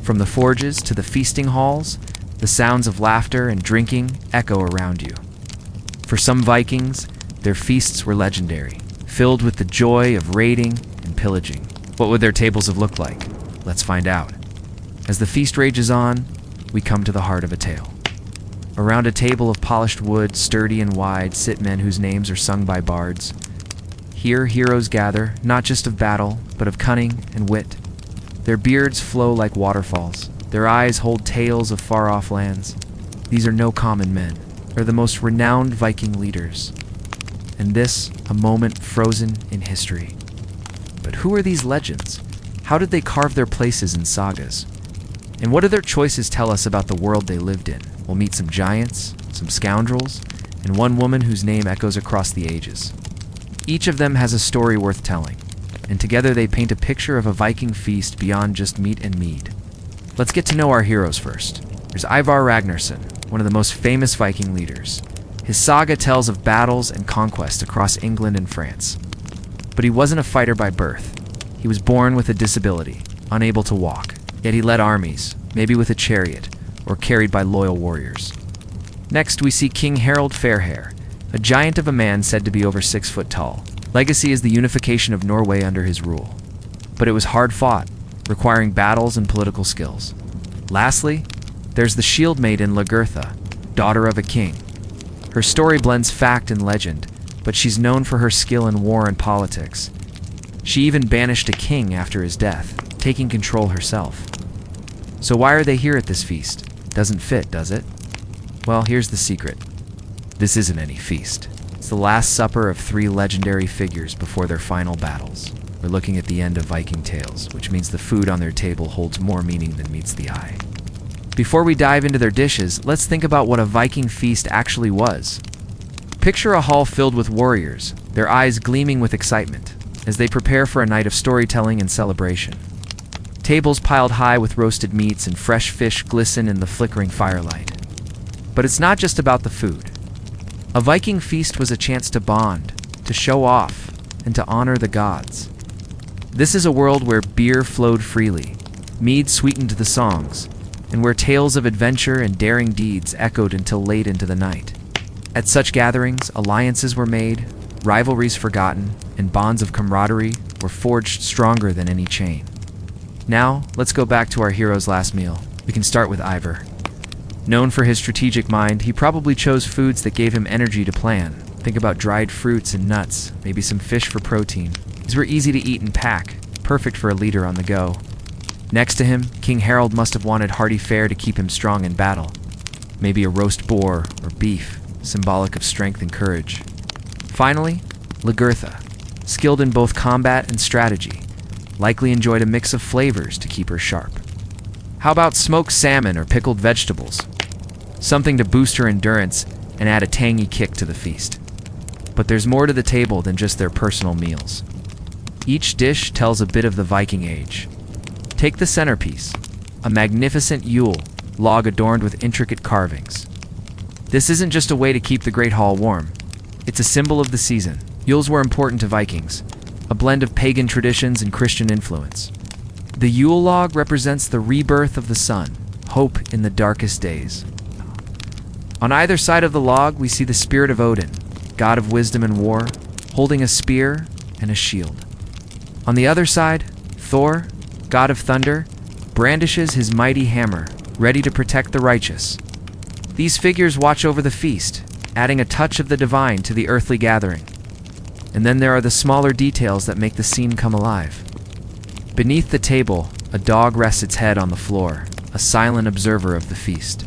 From the forges to the feasting halls, the sounds of laughter and drinking echo around you. For some Vikings, their feasts were legendary, filled with the joy of raiding and pillaging. What would their tables have looked like? Let's find out. As the feast rages on, we come to the heart of a tale. Around a table of polished wood, sturdy and wide, sit men whose names are sung by bards. Here heroes gather, not just of battle, but of cunning and wit. Their beards flow like waterfalls. Their eyes hold tales of far-off lands. These are no common men. They're the most renowned Viking leaders. And this, a moment frozen in history. But who are these legends? How did they carve their places in sagas? And what do their choices tell us about the world they lived in? We'll meet some giants, some scoundrels, and one woman whose name echoes across the ages. Each of them has a story worth telling, and together they paint a picture of a Viking feast beyond just meat and mead. Let's get to know our heroes first. There's Ivar Ragnarsson, one of the most famous Viking leaders. His saga tells of battles and conquest across England and France. But he wasn't a fighter by birth. He was born with a disability, unable to walk. Yet he led armies, maybe with a chariot, or carried by loyal warriors. Next, we see King Harald Fairhair, a giant of a man said to be over 6 foot tall. Legacy is the unification of Norway under his rule. But it was hard fought, requiring battles and political skills. Lastly, there's the shield maiden Lagertha, daughter of a king. Her story blends fact and legend, but she's known for her skill in war and politics. She even banished a king after his death, taking control herself. So why are they here at this feast? Doesn't fit, does it? Well, here's the secret. This isn't any feast. It's the last supper of 3 legendary figures before their final battles. We're looking at the end of Viking tales, which means the food on their table holds more meaning than meets the eye. Before we dive into their dishes, let's think about what a Viking feast actually was. Picture a hall filled with warriors, their eyes gleaming with excitement, as they prepare for a night of storytelling and celebration. Tables piled high with roasted meats and fresh fish glisten in the flickering firelight. But it's not just about the food. A Viking feast was a chance to bond, to show off, and to honor the gods. This is a world where beer flowed freely, mead sweetened the songs, and where tales of adventure and daring deeds echoed until late into the night. At such gatherings, alliances were made, rivalries forgotten, and bonds of camaraderie were forged stronger than any chain. Now, let's go back to our hero's last meal. We can start with Ivar. Known for his strategic mind, he probably chose foods that gave him energy to plan. Think about dried fruits and nuts, maybe some fish for protein. These were easy to eat and pack, perfect for a leader on the go. Next to him, King Harald must have wanted hearty fare to keep him strong in battle. Maybe a roast boar or beef, symbolic of strength and courage. Finally, Lagertha, skilled in both combat and strategy, likely enjoyed a mix of flavors to keep her sharp. How about smoked salmon or pickled vegetables? Something to boost her endurance and add a tangy kick to the feast. But there's more to the table than just their personal meals. Each dish tells a bit of the Viking age. Take the centerpiece, a magnificent Yule log adorned with intricate carvings. This isn't just a way to keep the Great Hall warm. It's a symbol of the season. Yules were important to Vikings, a blend of pagan traditions and Christian influence. The Yule log represents the rebirth of the sun, hope in the darkest days. On either side of the log, we see the spirit of Odin, god of wisdom and war, holding a spear and a shield. On the other side, Thor, god of thunder, brandishes his mighty hammer, ready to protect the righteous. These figures watch over the feast, adding a touch of the divine to the earthly gathering. And then there are the smaller details that make the scene come alive. Beneath the table, a dog rests its head on the floor, a silent observer of the feast.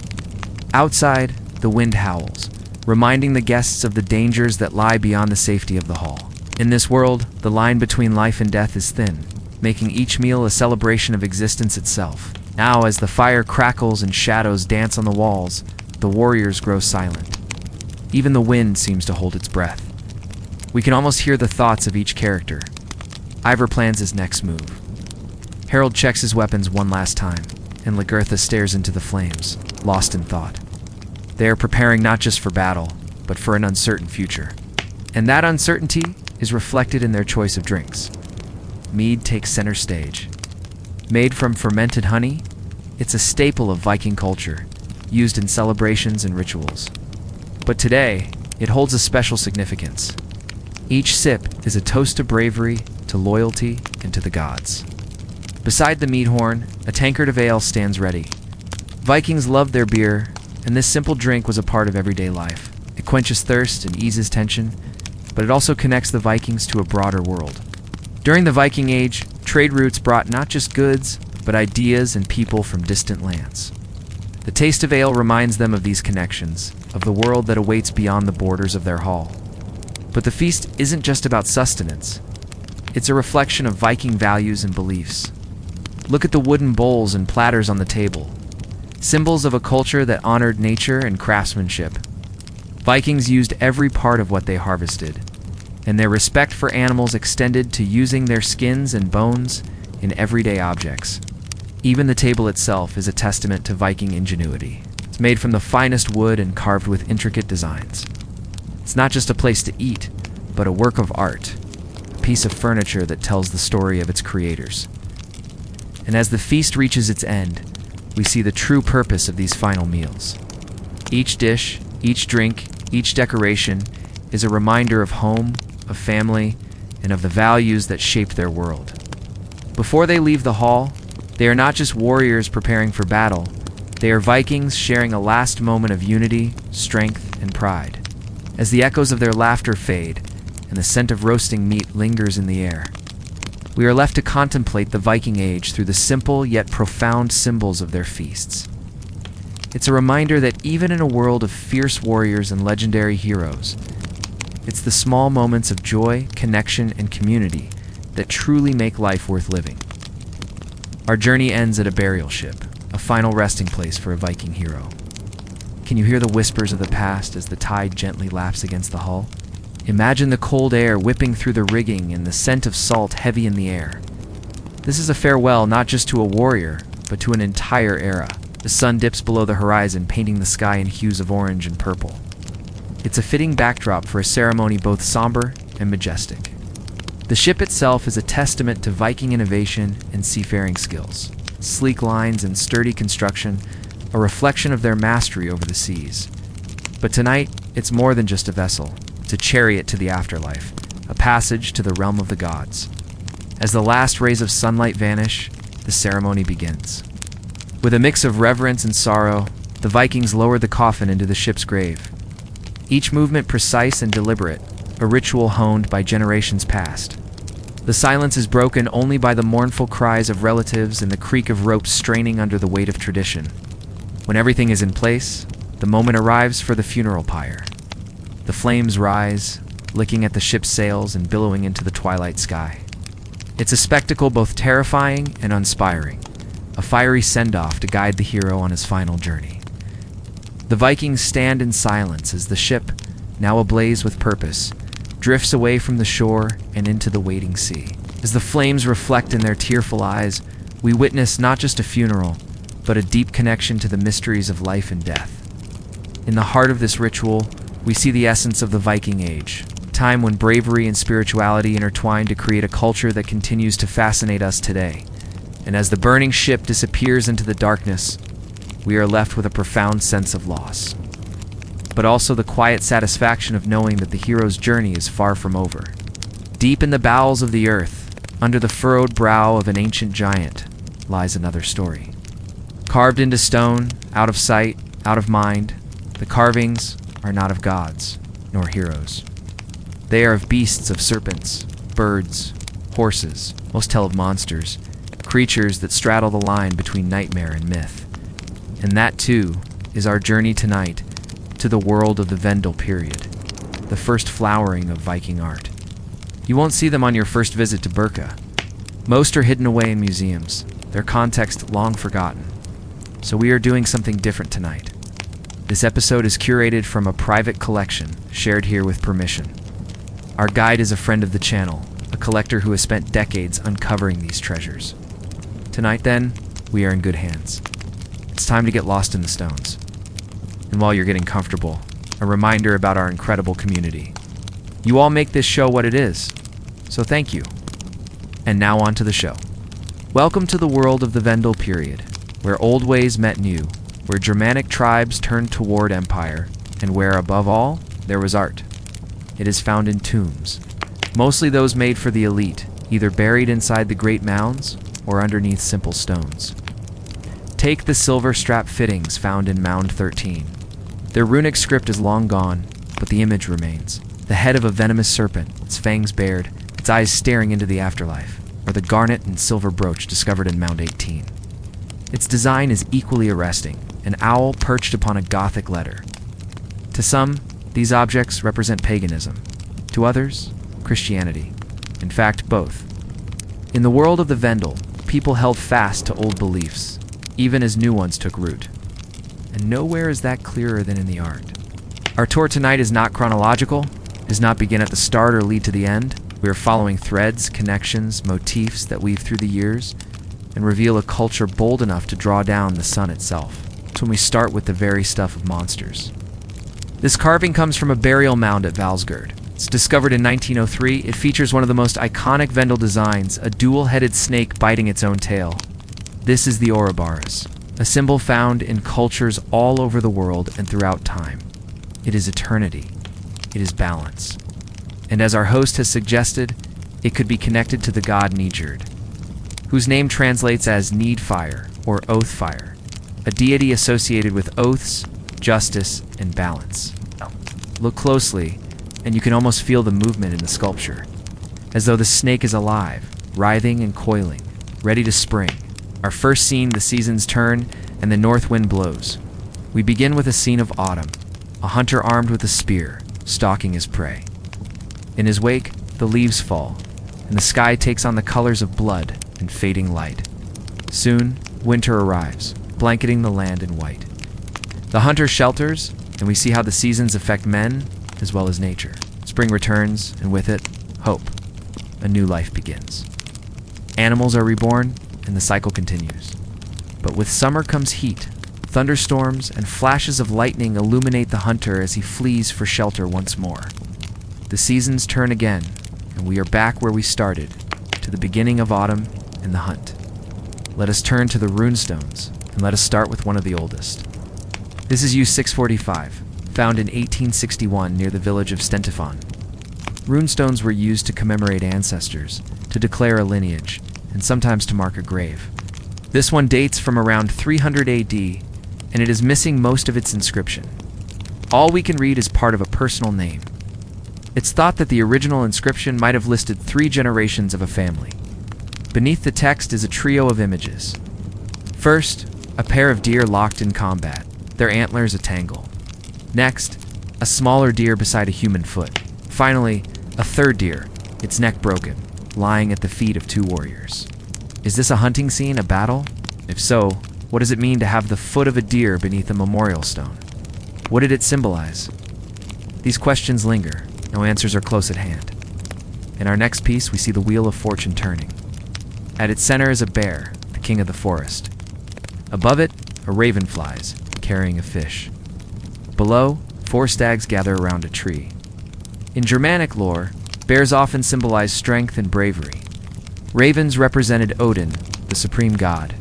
Outside, the wind howls, reminding the guests of the dangers that lie beyond the safety of the hall. In this world, the line between life and death is thin, making each meal a celebration of existence itself. Now, as the fire crackles and shadows dance on the walls, the warriors grow silent. Even the wind seems to hold its breath. We can almost hear the thoughts of each character. Ivar plans his next move. Harald checks his weapons one last time, and Lagertha stares into the flames, lost in thought. They are preparing not just for battle, but for an uncertain future. And that uncertainty is reflected in their choice of drinks. Mead takes center stage. Made from fermented honey, It's a staple of Viking culture, used in celebrations and rituals. But today, it holds a special significance. Each sip is a toast to bravery, to loyalty, and to the gods. Beside the mead horn, a tankard of ale stands ready. Vikings loved their beer, and this simple drink was a part of everyday life. It quenches thirst and eases tension, but it also connects the Vikings to a broader world. During the Viking Age, trade routes brought not just goods, but ideas and people from distant lands. The taste of ale reminds them of these connections, of the world that awaits beyond the borders of their hall. But the feast isn't just about sustenance. It's a reflection of Viking values and beliefs. Look at the wooden bowls and platters on the table, symbols of a culture that honored nature and craftsmanship. Vikings used every part of what they harvested, and their respect for animals extended to using their skins and bones in everyday objects. Even the table itself is a testament to Viking ingenuity. It's made from the finest wood and carved with intricate designs. It's not just a place to eat, but a work of art, a piece of furniture that tells the story of its creators. And as the feast reaches its end, we see the true purpose of these final meals. Each dish, each drink, each decoration is a reminder of home, of family, and of the values that shaped their world. Before they leave the hall, they are not just warriors preparing for battle, they are Vikings sharing a last moment of unity, strength, and pride. As the echoes of their laughter fade, and the scent of roasting meat lingers in the air, we are left to contemplate the Viking Age through the simple yet profound symbols of their feasts. It's a reminder that even in a world of fierce warriors and legendary heroes, it's the small moments of joy, connection, and community that truly make life worth living. Our journey ends at a burial ship, a final resting place for a Viking hero. Can you hear the whispers of the past as the tide gently laps against the hull? Imagine the cold air whipping through the rigging and the scent of salt heavy in the air. This is a farewell not just to a warrior, but to an entire era. The sun dips below the horizon, painting the sky in hues of orange and purple. It's a fitting backdrop for a ceremony both somber and majestic. The ship itself is a testament to Viking innovation and seafaring skills. Sleek lines and sturdy construction, a reflection of their mastery over the seas. But tonight, it's more than just a vessel. It's a chariot to the afterlife, a passage to the realm of the gods. As the last rays of sunlight vanish, the ceremony begins. With a mix of reverence and sorrow, the Vikings lower the coffin into the ship's grave. Each movement precise and deliberate, a ritual honed by generations past. The silence is broken only by the mournful cries of relatives and the creak of ropes straining under the weight of tradition. When everything is in place, the moment arrives for the funeral pyre. The flames rise, licking at the ship's sails and billowing into the twilight sky. It's a spectacle both terrifying and inspiring, a fiery send-off to guide the hero on his final journey. The Vikings stand in silence as the ship, now ablaze with purpose, drifts away from the shore and into the waiting sea. As the flames reflect in their tearful eyes, we witness not just a funeral, but a deep connection to the mysteries of life and death. In the heart of this ritual, we see the essence of the Viking Age, a time when bravery and spirituality intertwine to create a culture that continues to fascinate us today. And as the burning ship disappears into the darkness, we are left with a profound sense of loss, but also the quiet satisfaction of knowing that the hero's journey is far from over. Deep in the bowels of the earth, under the furrowed brow of an ancient giant, lies another story. Carved into stone, out of sight, out of mind, the carvings are not of gods, nor heroes. They are of beasts of serpents, birds, horses, most tell of monsters, creatures that straddle the line between nightmare and myth. And that, too, is our journey tonight to the world of the Vendel period, the first flowering of Viking art. You won't see them on your first visit to Burka. Most are hidden away in museums, their context long forgotten. So we are doing something different tonight. This episode is curated from a private collection, shared here with permission. Our guide is a friend of the channel, a collector who has spent decades uncovering these treasures. Tonight, then, we are in good hands. It's time to get lost in the stones. And while you're getting comfortable, a reminder about our incredible community. You all make this show what it is, so thank you. And now on to the show. Welcome to the world of the Vendel period, where old ways met new, where Germanic tribes turned toward empire, and where, above all, there was art. It is found in tombs, mostly those made for the elite, either buried inside the great mounds or underneath simple stones. Take the silver strap fittings found in Mound 13. Their runic script is long gone, but the image remains. The head of a venomous serpent, its fangs bared, its eyes staring into the afterlife, or the garnet and silver brooch discovered in Mound 18. Its design is equally arresting, an owl perched upon a Gothic letter. To some, these objects represent paganism. To others, Christianity. In fact, both. In the world of the Vendel, people held fast to old beliefs, even as new ones took root. And nowhere is that clearer than in the art. Our tour tonight is not chronological, does not begin at the start or lead to the end. We are following threads, connections, motifs that weave through the years and reveal a culture bold enough to draw down the sun itself. It's when we start with the very stuff of monsters. This carving comes from a burial mound at Valsgård. It's discovered in 1903. It features one of the most iconic Vendel designs, a dual-headed snake biting its own tail. This is the Ouroboros, a symbol found in cultures all over the world and throughout time. It is eternity. It is balance. And as our host has suggested, it could be connected to the god Nijerd, whose name translates as Need Fire or Oath Fire, a deity associated with oaths, justice, and balance. Look closely, and you can almost feel the movement in the sculpture, as though the snake is alive, writhing and coiling, ready to spring. Our first scene, the seasons turn, and the north wind blows. We begin with a scene of autumn, a hunter armed with a spear, stalking his prey. In his wake, the leaves fall, and the sky takes on the colors of blood and fading light. Soon, winter arrives, blanketing the land in white. The hunter shelters, and we see how the seasons affect men as well as nature. Spring returns, and with it, hope. A new life begins. Animals are reborn, and the cycle continues. But with summer comes heat. Thunderstorms and flashes of lightning illuminate the hunter as he flees for shelter once more. The seasons turn again, and we are back where we started, to the beginning of autumn and the hunt. Let us turn to the runestones, and let us start with one of the oldest. This is U645, found in 1861 near the village of Stentifan. Runestones were used to commemorate ancestors, to declare a lineage, and sometimes to mark a grave. This one dates from around 300 AD, and it is missing most of its inscription. All we can read is part of a personal name. It's thought that the original inscription might have listed 3 generations of a family. Beneath the text is a trio of images. First, a pair of deer locked in combat, their antlers a tangle. Next, a smaller deer beside a human foot. Finally, a third deer, its neck broken, lying at the feet of 2 warriors. Is this a hunting scene, a battle? If so, what does it mean to have the foot of a deer beneath a memorial stone? What did it symbolize? These questions linger. No answers are close at hand. In our next piece, we see the wheel of fortune turning. At its center is a bear, the king of the forest. Above it, a raven flies, carrying a fish. Below, 4 stags gather around a tree. In Germanic lore, bears often symbolize strength and bravery. Ravens represented Odin, the supreme god.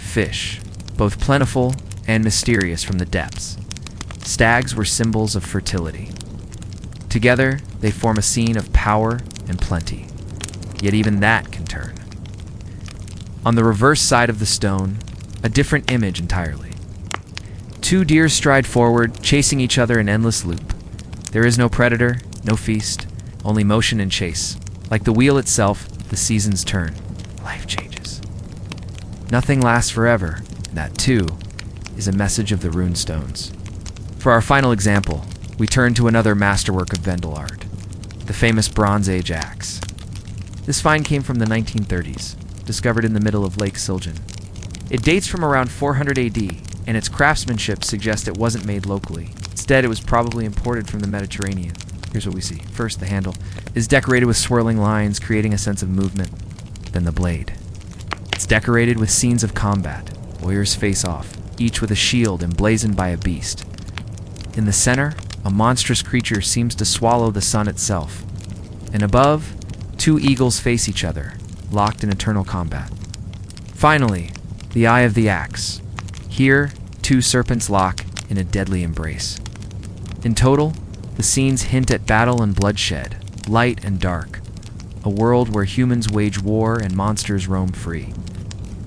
Fish, both plentiful and mysterious from the depths. Stags were symbols of fertility. Together, they form a scene of power and plenty. Yet even that can turn. On the reverse side of the stone, a different image entirely. 2 deer stride forward, chasing each other in endless loop. There is no predator, no feast, only motion and chase. Like the wheel itself, the seasons turn. Life changes. Nothing lasts forever, and that, too, is a message of the runestones. For our final example, we turn to another masterwork of Vendel art, the famous Bronze Age axe. This find came from the 1930s, discovered in the middle of Lake Siljan. It dates from around 400 AD, and its craftsmanship suggests it wasn't made locally. Instead, it was probably imported from the Mediterranean. Here's what we see. First, the handle is decorated with swirling lines, creating a sense of movement. Then the blade. It's decorated with scenes of combat. Warriors face off, each with a shield emblazoned by a beast. In the center, a monstrous creature seems to swallow the sun itself. And above, 2 eagles face each other, locked in eternal combat. Finally, The Eye of the Axe. Here, two serpents lock in a deadly embrace. In total, the scenes hint at battle and bloodshed, light and dark, a world where humans wage war and monsters roam free.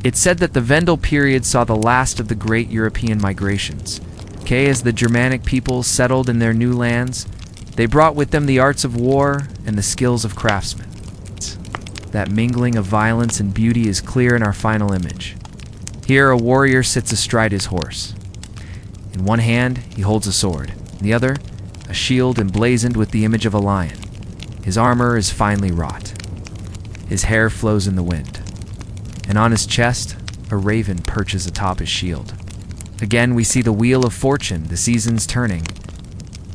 It's said that the Vendel period saw the last of the great European migrations. As the Germanic peoples settled in their new lands, they brought with them the arts of war and the skills of craftsmen. That mingling of violence and beauty is clear in our final image. Here, a warrior sits astride his horse. In one hand, he holds a sword. In the other, a shield emblazoned with the image of a lion. His armor is finely wrought. His hair flows in the wind. And on his chest, a raven perches atop his shield. Again, we see the wheel of fortune, the seasons turning.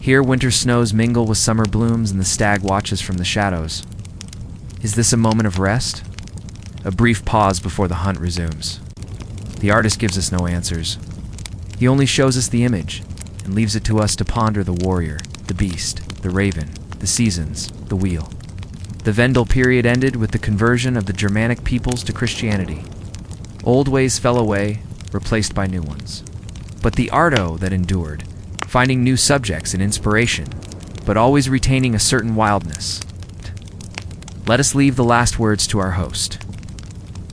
Here, winter snows mingle with summer blooms and the stag watches from the shadows. Is this a moment of rest? A brief pause before the hunt resumes. The artist gives us no answers. He only shows us the image and leaves it to us to ponder the warrior, the beast, the raven, the seasons, the wheel. The Vendel period ended with the conversion of the Germanic peoples to Christianity. Old ways fell away, replaced by new ones. But the arto that endured, finding new subjects and inspiration, but always retaining a certain wildness. Let us leave the last words to our host.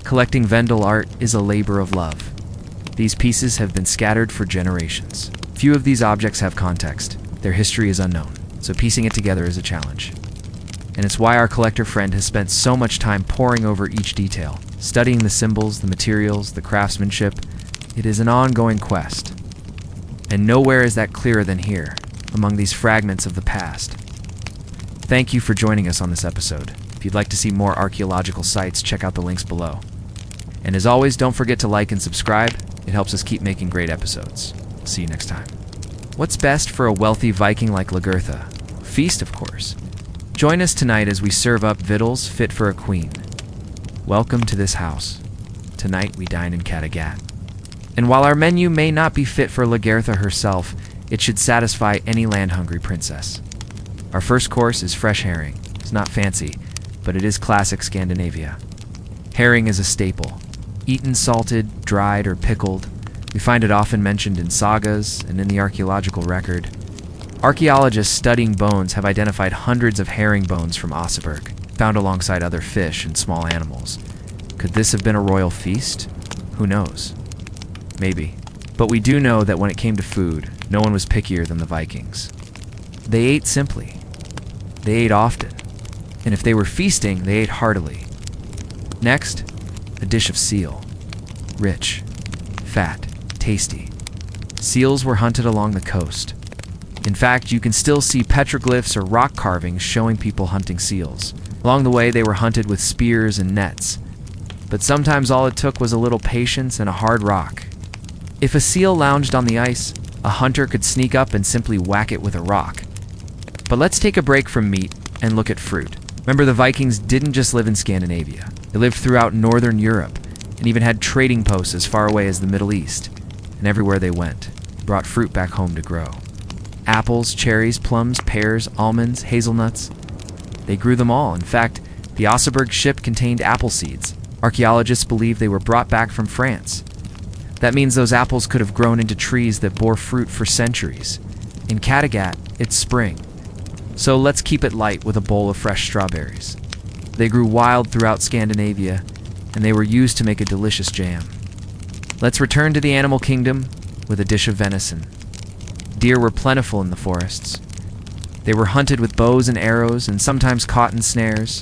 Collecting Vendel art is a labor of love. These pieces have been scattered for generations. Few of these objects have context. Their history is unknown, so piecing it together is a challenge. And it's why our collector friend has spent so much time poring over each detail, studying the symbols, the materials, the craftsmanship. It is an ongoing quest. And nowhere is that clearer than here, among these fragments of the past. Thank you for joining us on this episode. If you'd like to see more archaeological sites, check out the links below. And as always, don't forget to like and subscribe. It helps us keep making great episodes. See you next time. What's best for a wealthy Viking like Lagertha? Feast, of course. Join us tonight as we serve up victuals fit for a queen. Welcome to this house. Tonight we dine in Kattegat. And while our menu may not be fit for Lagertha herself, it should satisfy any land-hungry princess. Our first course is fresh herring. It's not fancy, but it is classic Scandinavia. Herring is a staple. Eaten salted, dried, or pickled. We find it often mentioned in sagas and in the archaeological record. Archaeologists studying bones have identified hundreds of herring bones from Oseberg, found alongside other fish and small animals. Could this have been a royal feast? Who knows? Maybe. But we do know that when it came to food, no one was pickier than the Vikings. They ate simply. They ate often. And if they were feasting, they ate heartily. Next, a dish of seal. Rich, fat, tasty. Seals were hunted along the coast. In fact, you can still see petroglyphs or rock carvings showing people hunting seals. Along the way, they were hunted with spears and nets. But sometimes all it took was a little patience and a hard rock. If a seal lounged on the ice, a hunter could sneak up and simply whack it with a rock. But let's take a break from meat and look at fruit. Remember, the Vikings didn't just live in Scandinavia. They lived throughout northern Europe and even had trading posts as far away as the Middle East. And everywhere they went, brought fruit back home to grow. Apples, cherries, plums, pears, almonds, hazelnuts. They grew them all. In fact, the Oseberg ship contained apple seeds. Archaeologists believe they were brought back from France. That means those apples could have grown into trees that bore fruit for centuries. In Kattegat, it's spring. So let's keep it light with a bowl of fresh strawberries. They grew wild throughout Scandinavia, and they were used to make a delicious jam. Let's return to the animal kingdom with a dish of venison. Deer were plentiful in the forests. They were hunted with bows and arrows and sometimes caught in snares.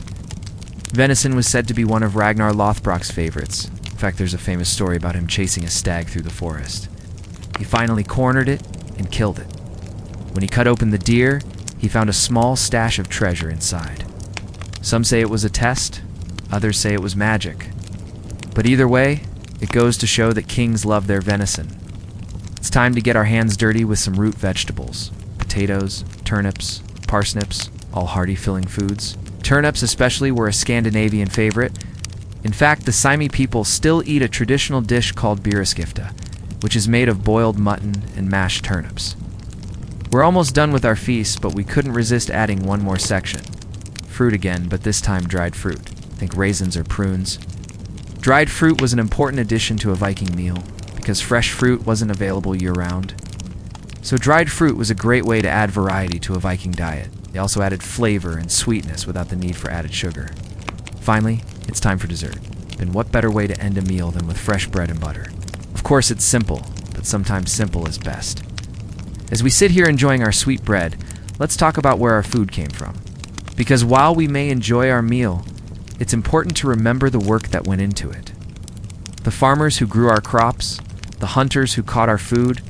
Venison was said to be one of Ragnar Lothbrok's favorites. In fact, there's a famous story about him chasing a stag through the forest. He finally cornered it and killed it. When he cut open the deer, he found a small stash of treasure inside. Some say it was a test, others say it was magic. But either way, it goes to show that kings love their venison. It's time to get our hands dirty with some root vegetables. Potatoes, turnips, parsnips, all hearty filling foods. Turnips especially were a Scandinavian favorite. In fact, the Sami people still eat a traditional dish called byreskifte, which is made of boiled mutton and mashed turnips. We're almost done with our feast, but we couldn't resist adding one more section. Fruit again, but this time dried fruit. Think raisins or prunes. Dried fruit was an important addition to a Viking meal because fresh fruit wasn't available year-round. So dried fruit was a great way to add variety to a Viking diet. They also added flavor and sweetness without the need for added sugar. Finally, it's time for dessert. And what better way to end a meal than with fresh bread and butter? Of course, it's simple, but sometimes simple is best. As we sit here enjoying our sweet bread, let's talk about where our food came from. Because while we may enjoy our meal, it's important to remember the work that went into it. The farmers who grew our crops, the hunters who caught our food,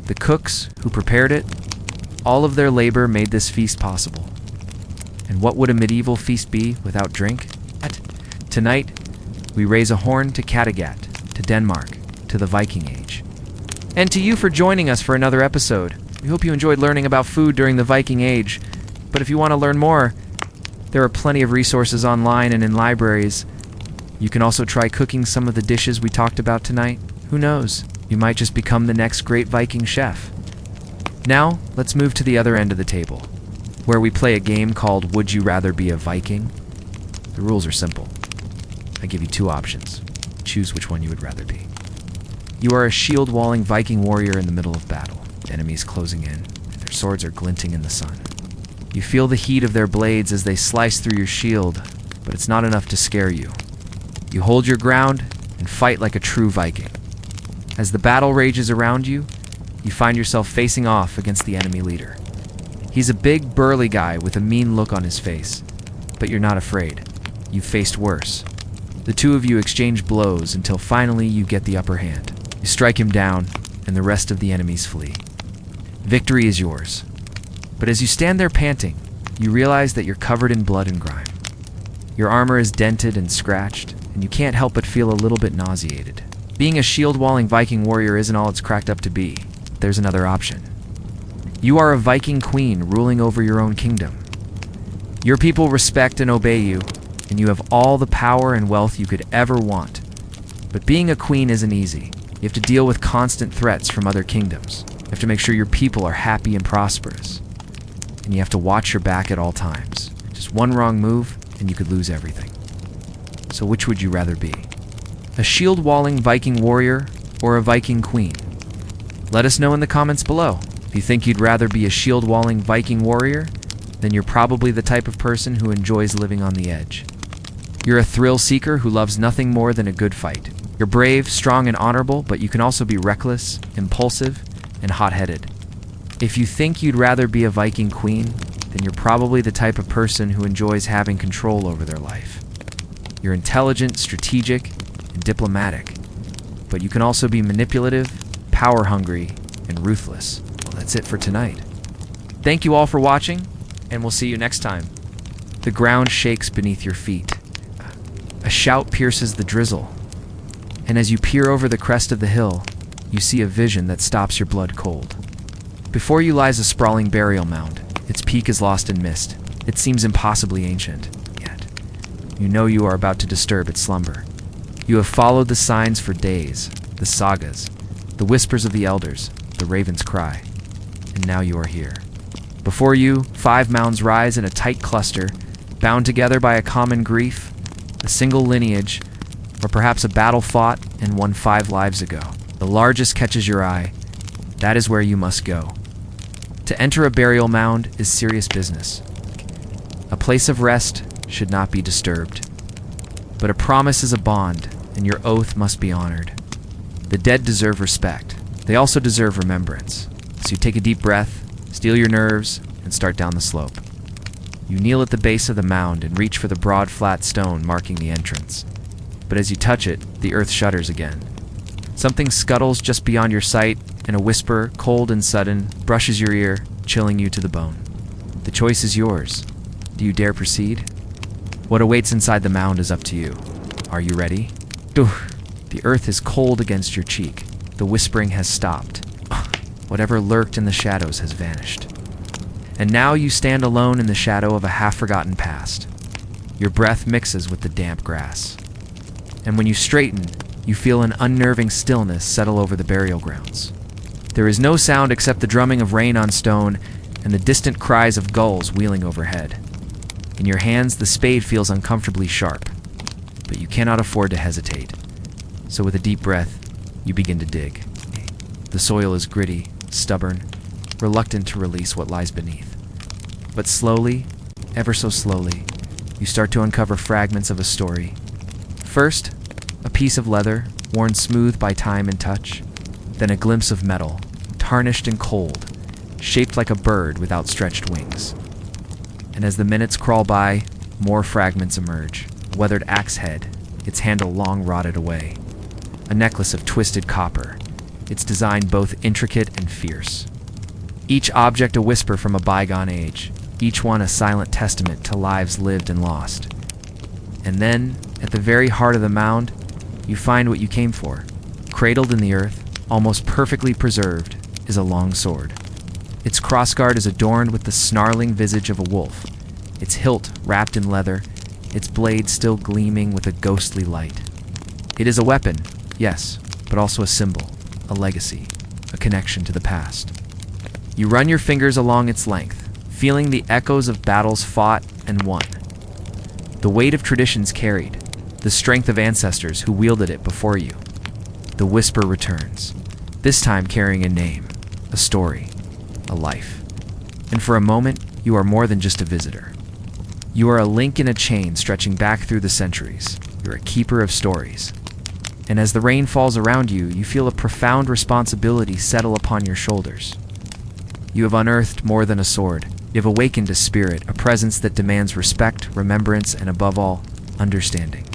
the cooks who prepared it, all of their labor made this feast possible. And what would a medieval feast be without drink? Tonight, we raise a horn to Kattegat, to Denmark, to the Viking Age. And to you for joining us for another episode. We hope you enjoyed learning about food during the Viking Age. But if you want to learn more, there are plenty of resources online and in libraries. You can also try cooking some of the dishes we talked about tonight. Who knows? You might just become the next great Viking chef. Now, let's move to the other end of the table, where we play a game called Would You Rather Be a Viking? The rules are simple. I give you two options. Choose which one you would rather be. You are a shield-walling Viking warrior in the middle of battle. Enemies closing in. Their swords are glinting in the sun. You feel the heat of their blades as they slice through your shield, but it's not enough to scare you. You hold your ground and fight like a true Viking. As the battle rages around you, you find yourself facing off against the enemy leader. He's a big, burly guy with a mean look on his face, but you're not afraid. You've faced worse. The two of you exchange blows until finally you get the upper hand. You strike him down, and the rest of the enemies flee. Victory is yours. But as you stand there panting, you realize that you're covered in blood and grime. Your armor is dented and scratched, and you can't help but feel a little bit nauseated. Being a shield-walling Viking warrior isn't all it's cracked up to be. There's another option. You are a Viking queen ruling over your own kingdom. Your people respect and obey you, and you have all the power and wealth you could ever want. But being a queen isn't easy. You have to deal with constant threats from other kingdoms. You have to make sure your people are happy and prosperous. And you have to watch your back at all times. Just one wrong move, and you could lose everything. So which would you rather be? A shield-walling Viking warrior or a Viking queen? Let us know in the comments below. If you think you'd rather be a shield-walling Viking warrior, then you're probably the type of person who enjoys living on the edge. You're a thrill-seeker who loves nothing more than a good fight. You're brave, strong, and honorable, but you can also be reckless, impulsive, and hot-headed. If you think you'd rather be a Viking queen, then you're probably the type of person who enjoys having control over their life. You're intelligent, strategic, and diplomatic, but you can also be manipulative, power-hungry, and ruthless. Well, that's it for tonight. Thank you all for watching, and we'll see you next time. The ground shakes beneath your feet. A shout pierces the drizzle, and as you peer over the crest of the hill, you see a vision that stops your blood cold. Before you lies a sprawling burial mound. Its peak is lost in mist. It seems impossibly ancient, yet you know you are about to disturb its slumber. You have followed the signs for days, the sagas, the whispers of the elders, the raven's cry, and now you are here. Before you, 5 mounds rise in a tight cluster, bound together by a common grief, a single lineage, or perhaps a battle fought and won 5 lives ago. The largest catches your eye. That is where you must go. To enter a burial mound is serious business. A place of rest should not be disturbed. But a promise is a bond, and your oath must be honored. The dead deserve respect. They also deserve remembrance. So you take a deep breath, steel your nerves, and start down the slope. You kneel at the base of the mound and reach for the broad, flat stone marking the entrance. But as you touch it, the earth shudders again. Something scuttles just beyond your sight, and a whisper, cold and sudden, brushes your ear, chilling you to the bone. The choice is yours. Do you dare proceed? What awaits inside the mound is up to you. Are you ready? The earth is cold against your cheek. The whispering has stopped. Whatever lurked in the shadows has vanished. And now you stand alone in the shadow of a half-forgotten past. Your breath mixes with the damp grass. And when you straighten, you feel an unnerving stillness settle over the burial grounds. There is no sound except the drumming of rain on stone and the distant cries of gulls wheeling overhead. In your hands, the spade feels uncomfortably sharp, but you cannot afford to hesitate. So with a deep breath, you begin to dig. The soil is gritty, stubborn, reluctant to release what lies beneath. But slowly, ever so slowly, you start to uncover fragments of a story. First, a piece of leather, worn smooth by time and touch. Then a glimpse of metal, tarnished and cold, shaped like a bird with outstretched wings. And as the minutes crawl by, more fragments emerge. A weathered axe head, its handle long rotted away. A necklace of twisted copper, its design both intricate and fierce. Each object a whisper from a bygone age, each one a silent testament to lives lived and lost. And then, at the very heart of the mound, you find what you came for. Cradled in the earth, almost perfectly preserved, is a long sword. Its crossguard is adorned with the snarling visage of a wolf, its hilt wrapped in leather, its blade still gleaming with a ghostly light. It is a weapon, yes, but also a symbol, a legacy, a connection to the past. You run your fingers along its length, feeling the echoes of battles fought and won. The weight of traditions carried, the strength of ancestors who wielded it before you. The whisper returns, this time carrying a name, a story, a life. And for a moment, you are more than just a visitor. You are a link in a chain stretching back through the centuries. You're a keeper of stories. And as the rain falls around you, you feel a profound responsibility settle upon your shoulders. You have unearthed more than a sword. You have awakened a spirit, a presence that demands respect, remembrance, and above all, understanding.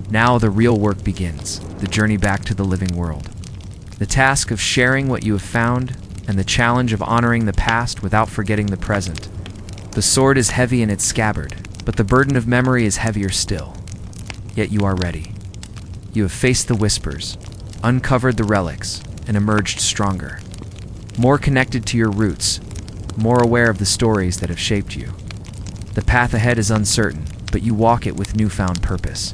Now the real work begins, the journey back to the living world. The task of sharing what you have found, and the challenge of honoring the past without forgetting the present. The sword is heavy in its scabbard, but the burden of memory is heavier still. Yet you are ready. You have faced the whispers, uncovered the relics, and emerged stronger. More connected to your roots, more aware of the stories that have shaped you. The path ahead is uncertain, but you walk it with newfound purpose.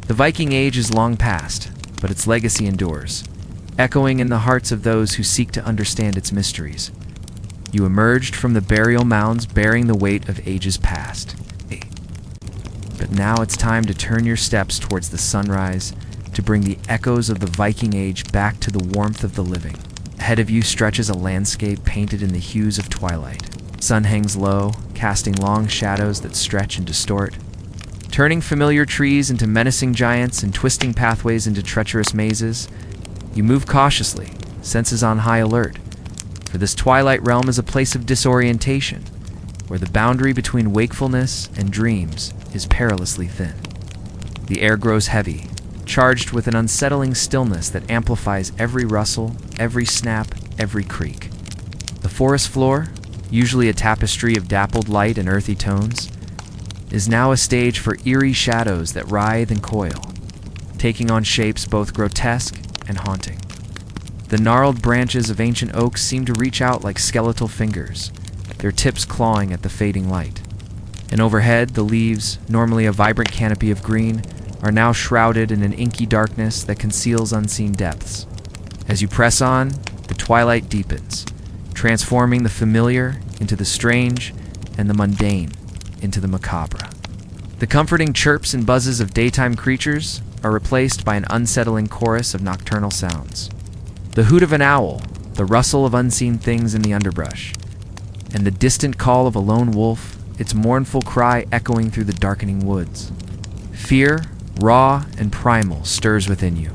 The Viking Age is long past, but its legacy endures, echoing in the hearts of those who seek to understand its mysteries. You emerged from the burial mounds bearing the weight of ages past. But now it's time to turn your steps towards the sunrise, to bring the echoes of the Viking Age back to the warmth of the living. Ahead of you stretches a landscape painted in the hues of twilight. Sun hangs low, casting long shadows that stretch and distort, turning familiar trees into menacing giants and twisting pathways into treacherous mazes. You move cautiously, senses on high alert, for this twilight realm is a place of disorientation, where the boundary between wakefulness and dreams is perilously thin. The air grows heavy, charged with an unsettling stillness that amplifies every rustle, every snap, every creak. The forest floor, usually a tapestry of dappled light and earthy tones, is now a stage for eerie shadows that writhe and coil, taking on shapes both grotesque and haunting. The gnarled branches of ancient oaks seem to reach out like skeletal fingers, their tips clawing at the fading light. And overhead, the leaves, normally a vibrant canopy of green, are now shrouded in an inky darkness that conceals unseen depths. As you press on, the twilight deepens, transforming the familiar into the strange and the mundane into the macabre. The comforting chirps and buzzes of daytime creatures are replaced by an unsettling chorus of nocturnal sounds. The hoot of an owl, the rustle of unseen things in the underbrush, and the distant call of a lone wolf, its mournful cry echoing through the darkening woods. Fear, raw and primal, stirs within you,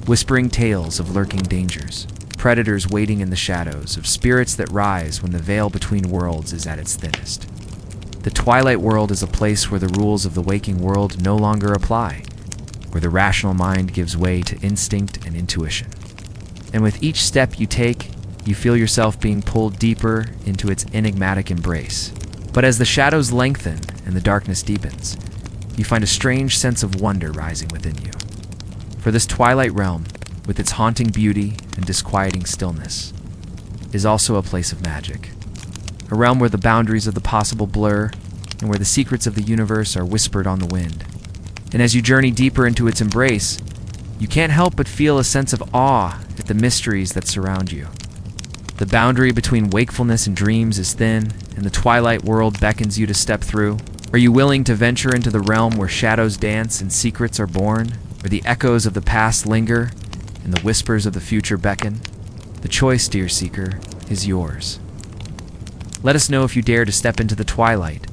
whispering tales of lurking dangers, predators waiting in the shadows, of spirits that rise when the veil between worlds is at its thinnest. The twilight world is a place where the rules of the waking world no longer apply, where the rational mind gives way to instinct and intuition. And with each step you take, you feel yourself being pulled deeper into its enigmatic embrace. But as the shadows lengthen and the darkness deepens, you find a strange sense of wonder rising within you. For this twilight realm, with its haunting beauty and disquieting stillness, is also a place of magic. A realm where the boundaries of the possible blur and where the secrets of the universe are whispered on the wind. And as you journey deeper into its embrace, you can't help but feel a sense of awe at the mysteries that surround you. The boundary between wakefulness and dreams is thin, and the twilight world beckons you to step through. Are you willing to venture into the realm where shadows dance and secrets are born? where the echoes of the past linger and the whispers of the future beckon. The choice, dear seeker, is yours. Let us know if you dare to step into the twilight,